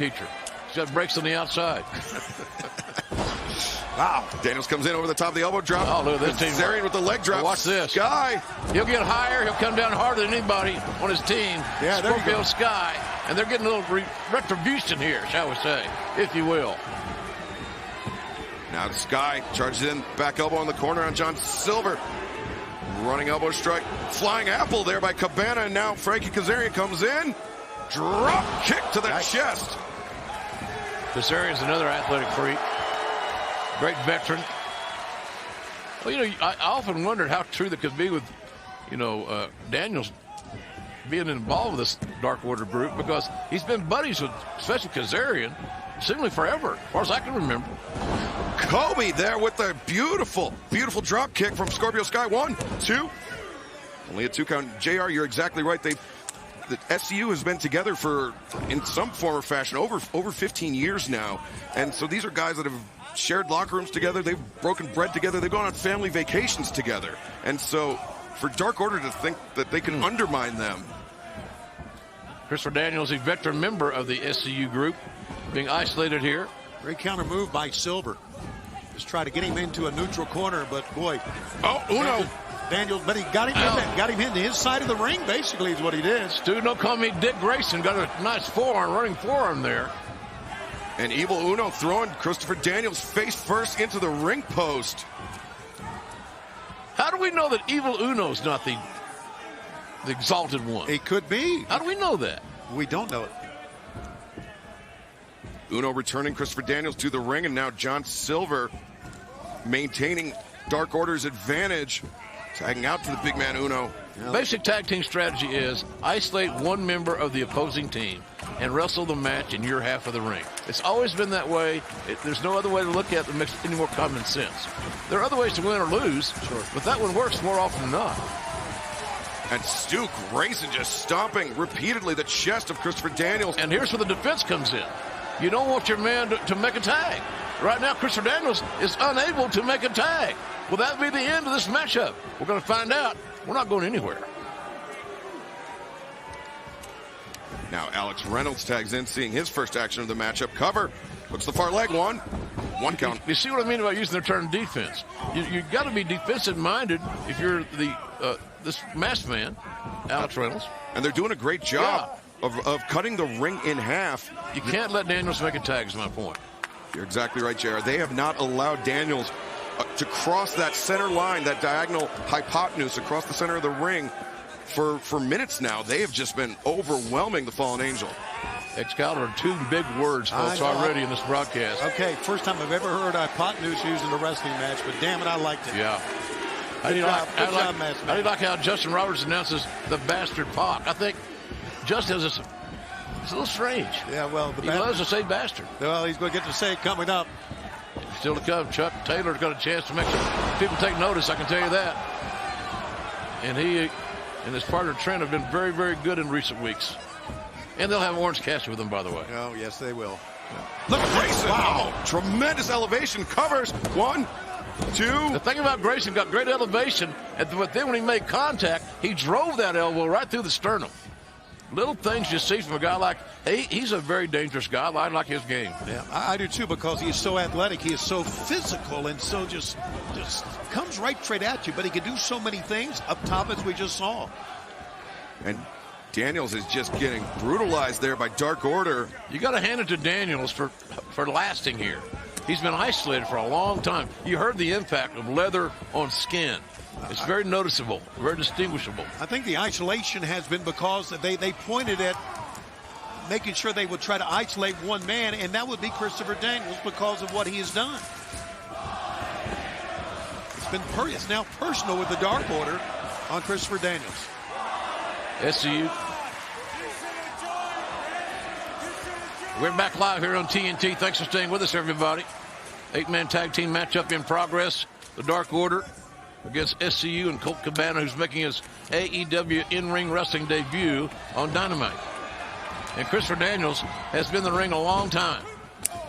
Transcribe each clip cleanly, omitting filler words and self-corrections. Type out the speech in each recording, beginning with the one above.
teacher. He's got breaks on the outside. Wow. Daniels comes in over the top of the elbow drop. Oh, look at this team. Kazarian with the leg drop. Watch this. Sky. He'll get higher. He'll come down harder than anybody on his team. Yeah, there you go. Sky. And they're getting a little retribution here, shall we say, if you will. Now Sky charges in. Back elbow on the corner on John Silver. Running elbow strike. Flying apple there by Cabana. And now Frankie Kazarian comes in. Drop kick to the chest. Kazarian's another athletic freak. Great veteran. Well, you know, I often wondered how true that could be with, you know, Daniels being involved with this Dark Order group, because he's been buddies with, especially Kazarian, seemingly forever, as far as I can remember. Kobe there with the beautiful, beautiful drop kick from Scorpio Sky. 1, 2. Only a 2 count. JR, you're exactly right. The SCU has been together for, in some form or fashion, over 15 years now. And so these are guys that have shared locker rooms together. They've broken bread together. They've gone on family vacations together. And so for Dark Order to think that they can undermine them. Christopher Daniels, a veteran member of the SCU group, being isolated here. Great counter move by Silver. Just try to get him into a neutral corner, but boy. Oh, Uno. Daniels, but he got him in there, got him into his side of the ring, basically, is what he did. Stu, don't call me Dick Grayson. Got a nice forearm, running forearm there. And Evil Uno throwing Christopher Daniels face first into the ring post. How do we know that Evil Uno's not the exalted one? It could be. How do we know that? We don't know it. Uno returning Christopher Daniels to the ring, and now John Silver maintaining Dark Order's advantage. Tagging out to the big man Uno. Basic tag team strategy is isolate one member of the opposing team and wrestle the match in your half of the ring. It's always been that way. There's no other way to look at it that makes any more common sense. There are other ways to win or lose, but that one works more often than not. And Stu Grayson just stomping repeatedly the chest of Christopher Daniels. And here's where the defense comes in. You don't want your man to make a tag. Right now, Christopher Daniels is unable to make a tag. Will that be the end of this matchup? We're going to find out. We're not going anywhere. Now Alex Reynolds tags in, seeing his first action of the matchup. Cover. Looks the far leg. 1 count. You see what I mean about using their term defense? You got to be defensive minded if you're the this masked man, Alex Reynolds. And they're doing a great job of cutting the ring in half. You can't let Daniels make a tag, is my point. You're exactly right, JR. They have not allowed Daniels to cross that center line, that diagonal hypotenuse across the center of the ring for minutes now. They have just been overwhelming the Fallen Angel. Excalibur, 2 big words, folks, already in this broadcast. Okay, first time I've ever heard hypotenuse used in a wrestling match, but damn it, I liked it. Yeah. Good job, I do like how Justin Roberts announces the bastard Pac. I think Justin has it's a little strange. Yeah, well, he loves to say bastard. Well, he's going to get to say it coming up. Still to come. Chuck Taylor's got a chance to make some people take notice, I can tell you that. And he and his partner Trent have been very, very good in recent weeks. And they'll have Orange Cassidy with them, by the way. Oh, yes, they will. Yeah. Look at Grayson. Wow. Tremendous elevation. Covers. 1, 2. The thing about Grayson, got great elevation, but then when he made contact, he drove that elbow right through the sternum. Little things you see from a guy like, he's a very dangerous guy. I like his game. Yeah, I do too, because he is so athletic. He is so physical, and so just comes right straight at you. But he can do so many things up top, as we just saw. And Daniels is just getting brutalized there by Dark Order. You got to hand it to Daniels for lasting here. He's been isolated for a long time. You heard the impact of leather on skin. It's very noticeable, very distinguishable. I think the isolation has been because they pointed at making sure they would try to isolate one man, and that would be Christopher Daniels because of what he has done. It's now personal with the Dark Order on Christopher Daniels. SCU. We're back live here on TNT. Thanks for staying with us, everybody. 8-man tag team matchup in progress. The Dark Order against SCU and Colt Cabana, who's making his AEW in-ring wrestling debut on Dynamite. And Christopher Daniels has been in the ring a long time.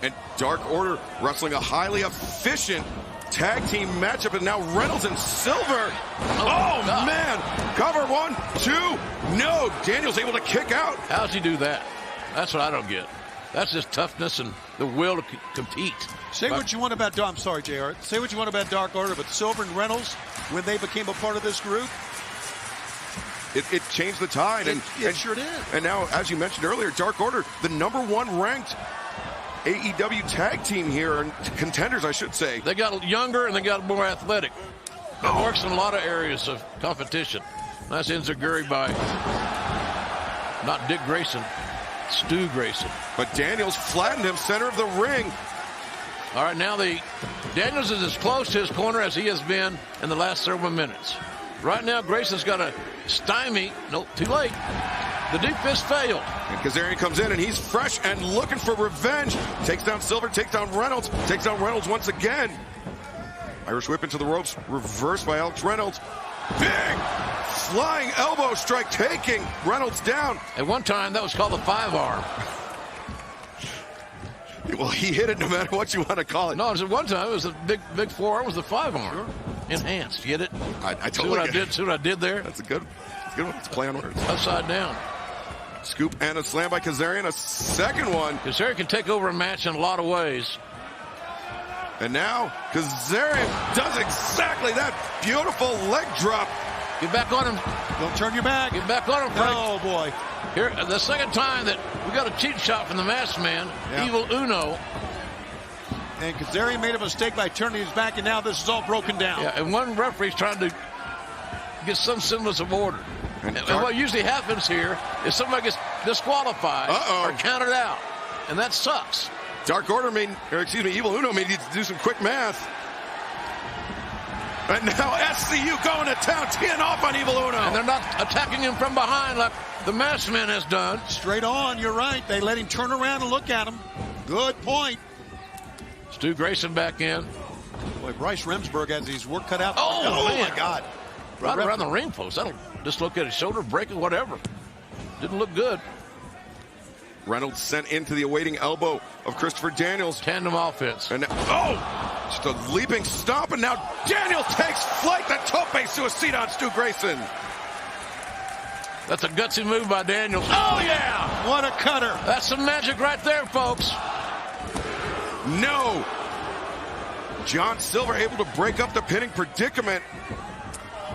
And Dark Order wrestling a highly efficient tag team matchup, and now Reynolds and Silver. Oh man. Cover. 1, 2. No. Daniels able to kick out. How's he do that? That's what I don't get. That's just toughness and the will to compete. Say what you want about, I'm sorry, JR. Say what you want about Dark Order, but Silver and Reynolds, when they became a part of this group, it changed the tide. It sure did. And now, as you mentioned earlier, Dark Order, the #1 ranked AEW tag team here, and contenders, I should say. They got younger and they got more athletic. It works in a lot of areas of competition. Nice enziguri by not Dick Grayson, Stu Grayson. But Daniels flattened him center of the ring. All right, now Daniels is as close to his corner as he has been in the last several minutes. Right now, Grayson's got a stymie. Nope, too late. The deep fist failed. And Kazarian comes in, and he's fresh and looking for revenge. Takes down Silver, takes down Reynolds once again. Irish whip into the ropes, reversed by Alex Reynolds. Big flying elbow strike, taking Reynolds down. At one time, that was called the 5-arm. Well, he hit it no matter what you want to call it. No, at one time, it was a big 4-arm, was the 5-arm. Sure. Enhanced, get it? I totally get it. See what I did there? That's a good one. It's a play on words. Upside down. Scoop and a slam by Kazarian, a second one. Kazarian can take over a match in a lot of ways. And now Kazarian does exactly that. Beautiful leg drop. Get back on him. Don't turn your back. Get back on him, Frank. Oh, boy. Here, the second time that we got a cheat shot from the masked man, yeah. Evil Uno. And Kazarian made a mistake by turning his back, and now this is all broken down. Yeah, and one referee's trying to get some semblance of order. And what usually happens here is somebody gets disqualified or counted out, and that sucks. Evil Uno may need to do some quick math. And now SCU going to town, teeing off on Evil Uno. And they're not attacking him from behind like the masked man has done. Straight on, you're right. They let him turn around and look at him. Good point. Stu Grayson back in. Boy, Bryce Remsburg has his work cut out. Oh man. My God. Right around the ring post. That'll dislocate his shoulder, break it, whatever. Didn't look good. Reynolds sent into the awaiting elbow of Christopher Daniels. Tandem offense. And just a leaping stomp, and now Daniels takes flight. The tope suicide on Stu Grayson. That's a gutsy move by Daniels. Oh, yeah! What a cutter. That's some magic right there, folks. No. John Silver able to break up the pinning predicament.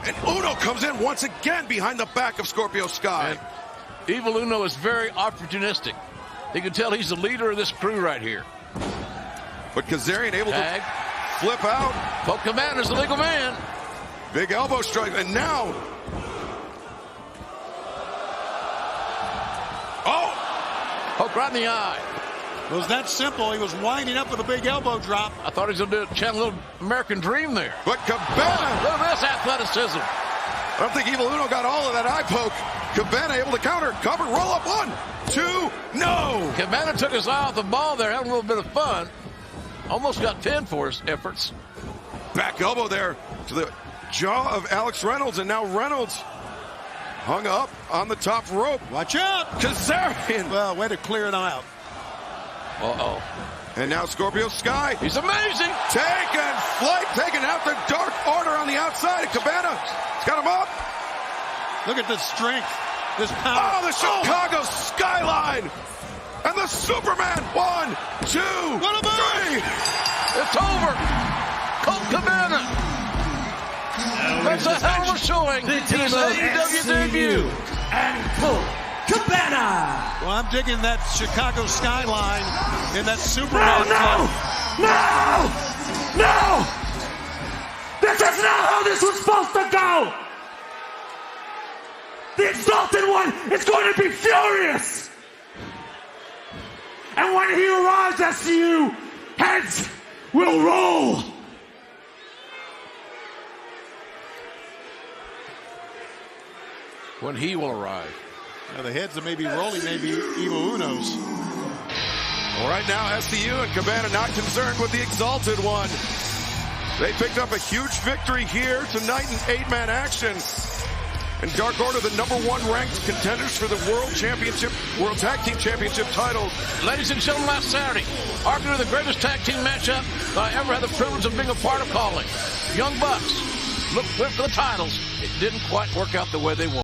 And Uno comes in once again behind the back of Scorpio Sky. And Evil Uno is very opportunistic. You can tell he's the leader of this crew right here. But Kazarian able to flip out. Colt Cabana's the legal man. Big elbow strike, and now. Hook right in the eye. It was that simple. He was winding up with a big elbow drop. I thought he was going to channel a little American Dream there. But Cabana. Look at this athleticism. I don't think Evil Uno got all of that eye poke. Cabana able to counter, cover, roll up, 1, 2, no. Cabana took his eye off the ball there, having a little bit of fun. Almost got 10 for his efforts. Back elbow there to the jaw of Alex Reynolds, and now Reynolds hung up on the top rope. Watch out. Kazarian. Well, way to clear it out. Uh-oh. And now Scorpio Sky. He's amazing. Taking flight, taking out the Dark Order on the outside. And Cabana's got him up. Look at the strength, this power. Oh, the Chicago skyline. And the Superman. 1, 2, 3. It's over. Colt Cabana. That's a hell of a showing in his AEW debut. And Colt Cabana. Well, I'm digging that Chicago skyline and that Superman. No! This is not how this was supposed to go! The Exalted One is going to be furious! And when he arrives, SCU, heads will roll! When he will arrive. Now the heads that may be rolling, maybe Evil Uno's. Well, right now, SCU and Cabana not concerned with the Exalted One. They picked up a huge victory here tonight in 8-man action. And Dark Order, the #1 ranked contenders for the World Tag Team Championship titles. Ladies and gentlemen, last Saturday, arguably the greatest tag team matchup that I ever had the privilege of being a part of calling. Young Bucks went for the titles. It didn't quite work out the way they wanted.